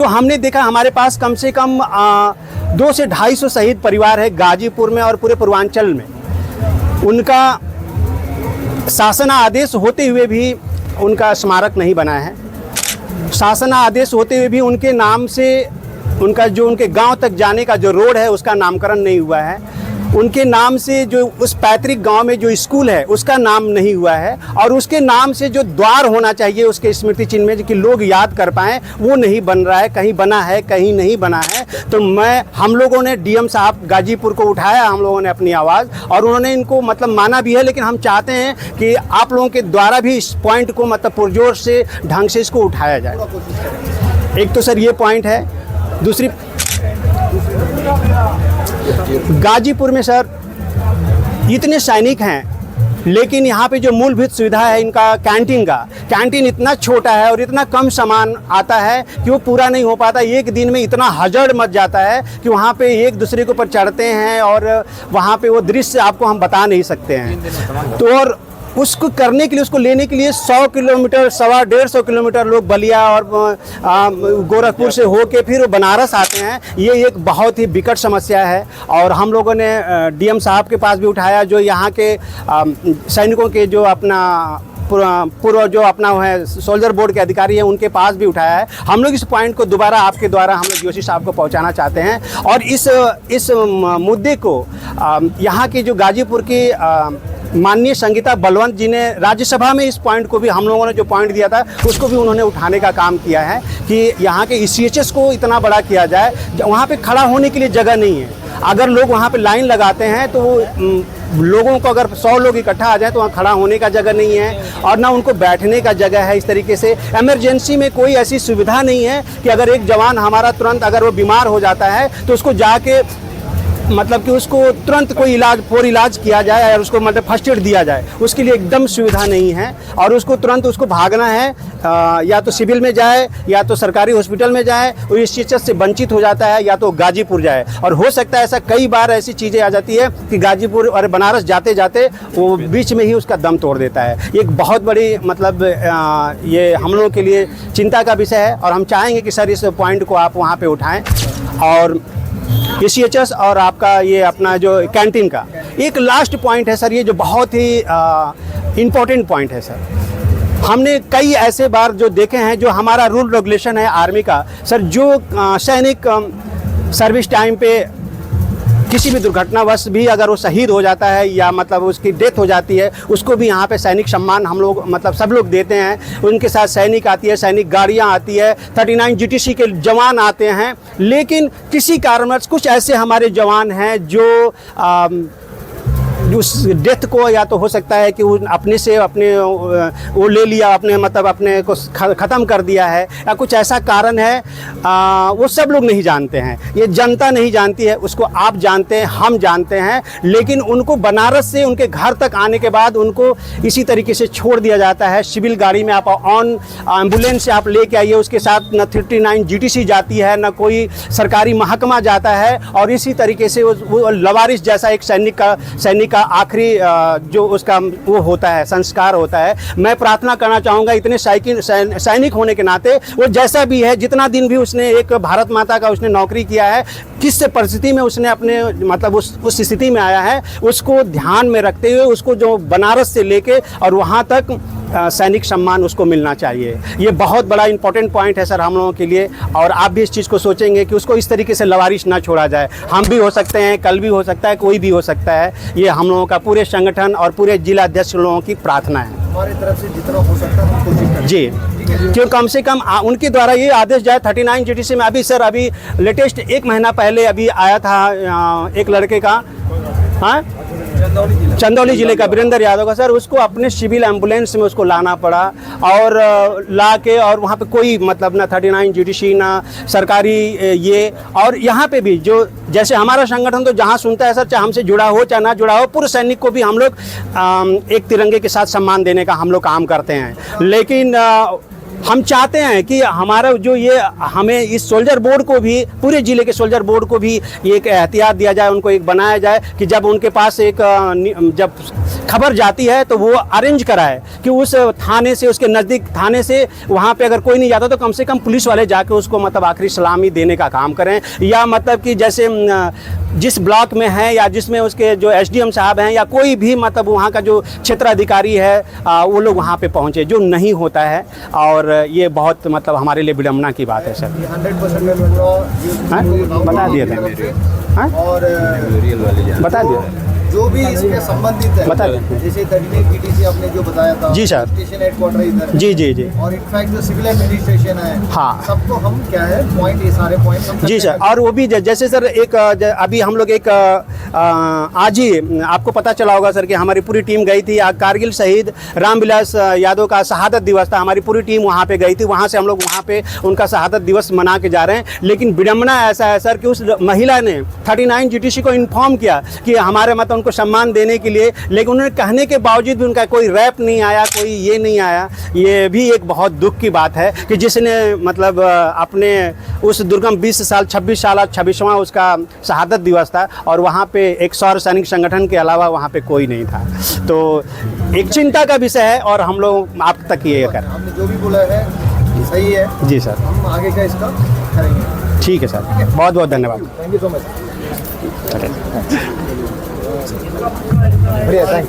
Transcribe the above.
तो हमने देखा हमारे पास कम से कम 200 से 250 शहीद परिवार है गाजीपुर में और पूरे पूर्वांचल में। उनका शासनादेश होते हुए भी उनका स्मारक नहीं बना है। शासनादेश होते हुए भी उनके नाम से उनका जो उनके गांव तक जाने का जो रोड है उसका नामकरण नहीं हुआ है। उनके नाम से जो उस पैतृक गांव में जो स्कूल है उसका नाम नहीं हुआ है, और उसके नाम से जो द्वार होना चाहिए उसके स्मृति चिन्ह में कि लोग याद कर पाएँ वो नहीं बन रहा है। कहीं बना है, कहीं नहीं बना है। तो हम लोगों ने डीएम साहब गाजीपुर को उठाया, हम लोगों ने अपनी आवाज़, और उन्होंने इनको मतलब माना भी है। लेकिन हम चाहते हैं कि आप लोगों के द्वारा भी इस पॉइंट को मतलब पुरजोर से ढंग से इसको उठाया जाए। एक तो सर ये पॉइंट है। दूसरी, गाजीपुर में सर इतने सैनिक हैं, लेकिन यहाँ पे जो मूलभूत सुविधा है इनका कैंटीन इतना छोटा है और इतना कम सामान आता है कि वो पूरा नहीं हो पाता। एक दिन में इतना हजड़ मच जाता है कि वहाँ पे एक दूसरे के ऊपर चढ़ते हैं और वहाँ पे वो दृश्य आपको हम बता नहीं सकते हैं। तो और उसको करने के लिए, उसको लेने के लिए 100 किलोमीटर, 125 किलोमीटर लोग बलिया और गोरखपुर से होके फिर बनारस आते हैं। ये एक बहुत ही विकट समस्या है, और हम लोगों ने डीएम साहब के पास भी उठाया, जो यहाँ के सैनिकों के जो अपना पूर्व जो अपना है सोल्जर बोर्ड के अधिकारी हैं उनके पास भी उठाया है। हम लोग इस पॉइंट को दोबारा आपके द्वारा हम लोग जोशी साहब को पहुंचाना चाहते हैं, और इस मुद्दे को यहाँ की जो गाजीपुर की माननीय संगीता बलवंत जी ने राज्यसभा में इस पॉइंट को भी, हम लोगों ने जो पॉइंट दिया था उसको भी उन्होंने उठाने का काम किया है कि यहाँ के ECHS को इतना बड़ा किया जाए। वहाँ पे खड़ा होने के लिए जगह नहीं है। अगर लोग वहाँ पे लाइन लगाते हैं तो लोगों को, अगर 100 लोग इकट्ठा आ जाए तो वहाँ खड़ा होने का जगह नहीं है, और ना उनको बैठने का जगह है। इस तरीके से इमरजेंसी में कोई ऐसी सुविधा नहीं है कि अगर एक जवान हमारा तुरंत अगर वो बीमार हो जाता है तो उसको जाके मतलब कि उसको तुरंत कोई इलाज किया जाए और उसको मतलब फर्स्ट एड दिया जाए, उसके लिए एकदम सुविधा नहीं है। और उसको तुरंत उसको भागना है, या तो सिविल में जाए या तो सरकारी हॉस्पिटल में जाए, और इस चीज़ से वंचित हो जाता है, या तो गाजीपुर जाए। और हो सकता है ऐसा कई बार ऐसी चीज़ें आ जाती है कि गाजीपुर और बनारस जाते जाते वो बीच में ही उसका दम तोड़ देता है। एक बहुत बड़ी मतलब ये हम लोगों के लिए चिंता का विषय है, और हम चाहेंगे कि सर इस पॉइंट को आप वहाँ पर उठाएँ। और ECHS और आपका ये अपना जो कैंटीन का एक लास्ट पॉइंट है सर, ये जो बहुत ही इम्पोर्टेंट पॉइंट है सर। हमने कई ऐसे बार जो देखे हैं, जो हमारा रूल रेगुलेशन है आर्मी का सर, जो सैनिक सर्विस टाइम पे किसी भी दुर्घटनावश भी अगर वो शहीद हो जाता है या मतलब उसकी डेथ हो जाती है, उसको भी यहाँ पे सैनिक सम्मान हम लोग मतलब सब लोग देते हैं। उनके साथ सैनिक आती है, सैनिक गाड़ियाँ आती है, 39 GTC के जवान आते हैं। लेकिन किसी कारणवश कुछ ऐसे हमारे जवान हैं जो उस डेथ को, या तो हो सकता है कि अपने से वो ले लिया, अपने मतलब अपने को ख़त्म कर दिया है, या कुछ ऐसा कारण है, वो सब लोग नहीं जानते हैं। ये जनता नहीं जानती है, उसको आप जानते हैं, हम जानते हैं। लेकिन उनको बनारस से उनके घर तक आने के बाद उनको इसी तरीके से छोड़ दिया जाता है। सिविल गाड़ी में आप ऑन एम्बुलेंस से आप लेके आइए, उसके साथ न 39 GTC जाती है, न कोई सरकारी महकमा जाता है, और इसी तरीके से वो लवारिस जैसा एक सैनिक का आखिरी जो उसका वो होता है, संस्कार होता है। मैं प्रार्थना करना चाहूँगा इतने सैनिक होने के नाते, वो जैसा भी है, जितना दिन भी उसने एक भारत माता का उसने नौकरी किया है, किस परिस्थिति में उसने अपने मतलब उस स्थिति में आया है, उसको ध्यान में रखते हुए उसको जो बनारस से लेके और वहाँ तक सैनिक सम्मान उसको मिलना चाहिए। ये बहुत बड़ा इंपॉर्टेंट पॉइंट है सर हम लोगों के लिए, और आप भी इस चीज़ को सोचेंगे कि उसको इस तरीके से लवारिश ना छोड़ा जाए। हम भी हो सकते हैं, कल भी हो सकता है, कोई भी हो सकता है। ये हम लोगों का पूरे संगठन और पूरे जिला अध्यक्ष लोगों की प्रार्थना है। हमारी तरफ से जितना हो सकता है हम कोशिश करेंगे जी, क्यों कम से कम उनके द्वारा ये आदेश जाए। 39 GTC में अभी सर अभी लेटेस्ट 1 महीना पहले अभी आया था एक लड़के का, हाँ चंदौली जिले का वीरेंद्र यादव का सर, उसको अपने सिविल एम्बुलेंस में उसको लाना पड़ा, और ला के और वहाँ पे कोई मतलब ना 39 GTC ना सरकारी ये। और यहाँ पे भी जो जैसे हमारा संगठन तो जहाँ सुनता है सर, चाहे हमसे जुड़ा हो चाहे ना जुड़ा हो, पूर्व सैनिक को भी हम लोग एक तिरंगे के साथ सम्मान देने का हम लोग काम करते हैं। लेकिन हम चाहते हैं कि हमारा जो ये हमें इस सोल्जर बोर्ड को भी, पूरे ज़िले के सोल्जर बोर्ड को भी ये एक एहतियात दिया जाए, उनको एक बनाया जाए कि जब उनके पास एक जब खबर जाती है तो वो अरेंज कराए कि उस थाने से, उसके नज़दीक थाने से वहाँ पे अगर कोई नहीं जाता तो कम से कम पुलिस वाले जाके उसको मतलब आखिरी सलामी देने का काम करें, या मतलब कि जैसे जिस ब्लॉक में है या जिसमें उसके जो एसडीएम साहब हैं या कोई भी मतलब वहाँ का जो क्षेत्राधिकारी है वो लोग वहाँ पे पहुँचे, जो नहीं होता है। और ये बहुत मतलब हमारे लिए विडम्बना की बात है सर। 100% में बोल रहा हूँ, हाँ? बता दिए थे। हाँ? और बता दिए जो भी इसके संबंधित है, बता दें। जैसे 38 PTC आपने जो बताया था, जी सर। स्टेशन हेडक्वार्टर इधर, जी जी जी। और इनफैक्ट जो सिविल एडमिनिस्ट्रेशन है, हाँ। सबको हम क्या है पॉइंट, ये सारे पॉइंट हम जी सर। और वो भी जैसे सर एक अभी हम लोग एक आज ही आपको पता चला होगा सर कि हमारी पूरी टीम गई थी, कारगिल शहीद रामविलास यादव का शहादत दिवस था, हमारी पूरी टीम वहाँ पे गई थी, वहाँ से हम लोग वहाँ पे उनका शहादत दिवस मना के जा रहे हैं। लेकिन विडम्बना ऐसा है सर कि उस महिला ने 39 GTC को इन्फॉर्म किया कि हमारे मतलब उनको सम्मान देने के लिए, लेकिन उन्होंने कहने के बावजूद भी उनका कोई रैप नहीं आया, कोई ये नहीं आया। ये भी एक बहुत दुख की बात है कि जिसने मतलब अपने उस दुर्गम 20 साल 26 साल 26वां उसका शहादत दिवस था और वहाँ पे एक सौर सैनिक संगठन के अलावा वहाँ पे कोई नहीं था। तो एक चिंता का विषय है और हम लोग आप तक ये कर, हमने जो भी बोला है सही है। जी सर, हम आगे का इसका करेंगे। ठीक है सर, बहुत बहुत धन्यवाद। Thank you so much. बढ़िया, थैंक